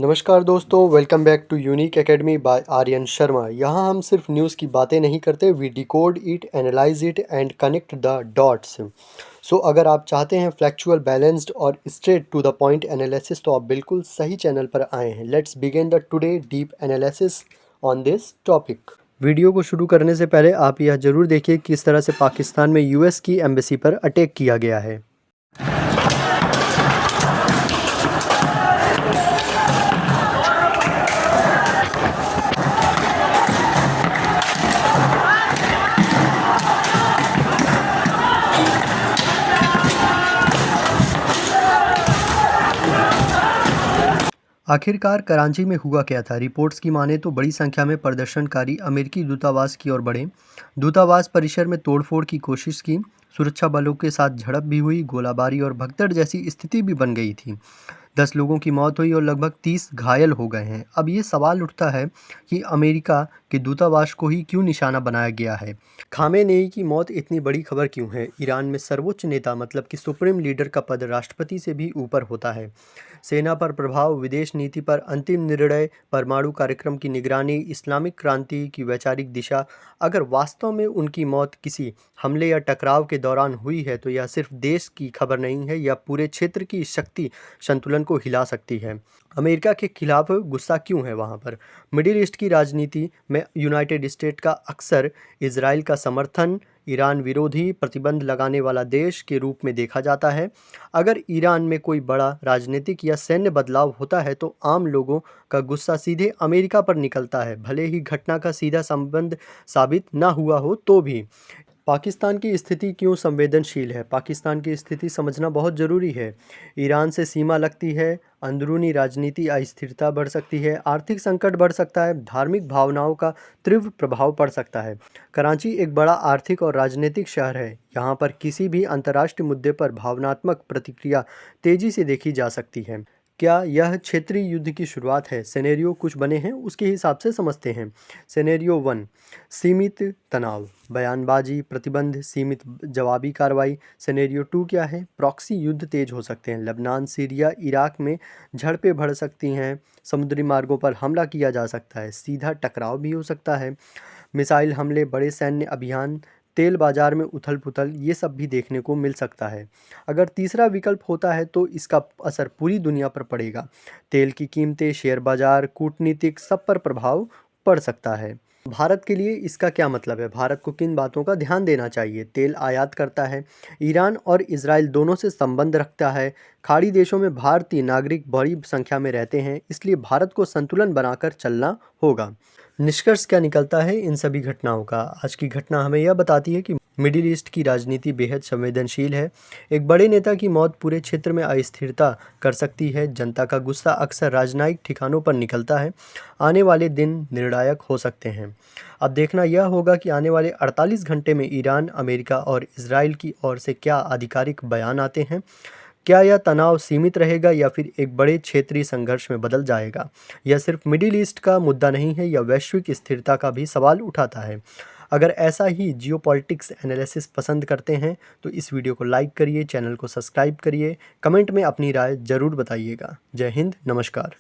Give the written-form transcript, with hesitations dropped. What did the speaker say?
नमस्कार दोस्तों, welcome back to Unique Academy by Aryan Sharma. यहाँ हम सिर्फ न्यूज़ की बातें नहीं करते, we decode it, analyse it and connect the dots. So अगर आप चाहते हैं फैक्चुअल, बैलेंस्ड और straight to the point analysis तो आप बिल्कुल सही चैनल पर आए हैं। Let's begin the today deep analysis on this topic. Video को शुरू करने से पहले आप यह जरूर देखिए किस तरह से पाकिस्तान में यूएस की एम्बेसी पर अटैक किया गया है। आखिरकार कराची में हुआ क्या था? रिपोर्ट्स की माने तो बड़ी संख्या में प्रदर्शनकारी अमेरिकी दूतावास की ओर बढ़े। दूतावास परिसर में तोड़फोड़ की कोशिश की, सुरक्षा बलों के साथ झड़प भी हुई, गोलाबारी और भगदड़ जैसी स्थिति भी बन गई थी। 10 लोगों की मौत हुई और लगभग 30 घायल हो गए हैं। अब ये सवाल उठता है कि अमेरिका के दूतावास को ही क्यों निशाना बनाया गया है? खामेनेई की मौत इतनी बड़ी खबर क्यों है? ईरान में सर्वोच्च नेता मतलब कि सुप्रीम लीडर का पद राष्ट्रपति से भी ऊपर होता है। सेना पर प्रभाव, विदेश नीति पर अंतिम निर्णय, परमाणु कार्यक्रम की निगरानी, इस्लामिक क्रांति की वैचारिक दिशा। अगर वास्तव में उनकी मौत किसी हमले या टकराव के दौरान हुई है तो यह सिर्फ देश की खबर नहीं है, यह पूरे क्षेत्र की शक्ति संतुलन को हिला सकती है। अमेरिका के खिलाफ गुस्सा क्यों है वहाँ पर? मिडिल ईस्ट की राजनीति में यूनाइटेड स्टेट का अक्सर इजराइल का समर्थन ईरान विरोधी प्रतिबंध लगाने वाला देश के रूप में देखा जाता है। अगर ईरान में कोई बड़ा राजनीतिक या सैन्य बदलाव होता है तो आम लोगों का गुस्सा सीधे अमेरिका पर निकलता है, भले ही घटना का सीधा संबंध साबित ना हुआ हो तो भी। पाकिस्तान की स्थिति क्यों संवेदनशील है? पाकिस्तान की स्थिति समझना बहुत ज़रूरी है। ईरान से सीमा लगती है, अंदरूनी राजनीति अस्थिरता बढ़ सकती है, आर्थिक संकट बढ़ सकता है, धार्मिक भावनाओं का तीव्र प्रभाव पड़ सकता है। कराची एक बड़ा आर्थिक और राजनीतिक शहर है। यहाँ पर किसी भी अंतर्राष्ट्रीय मुद्दे पर भावनात्मक प्रतिक्रिया तेज़ी से देखी जा सकती है। क्या यह क्षेत्रीय युद्ध की शुरुआत है? सिनेरियो कुछ बने हैं, उसके हिसाब से समझते हैं। सिनेरियो 1, सीमित तनाव, बयानबाजी, प्रतिबंध, सीमित जवाबी कार्रवाई। सिनेरियो 2 क्या है? प्रॉक्सी युद्ध तेज हो सकते हैं, लेबनान, सीरिया, इराक में झड़पें बढ़ सकती हैं, समुद्री मार्गों पर हमला किया जा सकता है, सीधा टकराव भी हो सकता है, मिसाइल हमले, बड़े सैन्य अभियान, तेल बाजार में उथल पुथल, ये सब भी देखने को मिल सकता है। अगर तीसरा विकल्प होता है तो इसका असर पूरी दुनिया पर पड़ेगा। तेल की कीमतें, शेयर बाजार, कूटनीतिक, सब पर प्रभाव पड़ सकता है। भारत के लिए इसका क्या मतलब है? भारत को किन बातों का ध्यान देना चाहिए? तेल आयात करता है, ईरान और इजराइल दोनों से संबंध रखता है, खाड़ी देशों में भारतीय नागरिक बड़ी संख्या में रहते हैं, इसलिए भारत को संतुलन बनाकर चलना होगा। निष्कर्ष क्या निकलता है इन सभी घटनाओं का? आज की घटना हमें यह बताती है कि मिडिल ईस्ट की राजनीति बेहद संवेदनशील है। एक बड़े नेता की मौत पूरे क्षेत्र में अस्थिरता कर सकती है। जनता का गुस्सा अक्सर राजनयिक ठिकानों पर निकलता है। आने वाले दिन निर्णायक हो सकते हैं। अब देखना यह होगा कि आने वाले 48 घंटे में ईरान, अमेरिका और इजराइल की ओर से क्या आधिकारिक बयान आते हैं। क्या यह तनाव सीमित रहेगा या फिर एक बड़े क्षेत्रीय संघर्ष में बदल जाएगा? यह सिर्फ मिडिल ईस्ट का मुद्दा नहीं है, यह वैश्विक स्थिरता का भी सवाल उठाता है। अगर ऐसा ही जियोपॉलिटिक्स एनालिसिस पसंद करते हैं तो इस वीडियो को लाइक करिए, चैनल को सब्सक्राइब करिए, कमेंट में अपनी राय ज़रूर बताइएगा। जय हिंद, नमस्कार।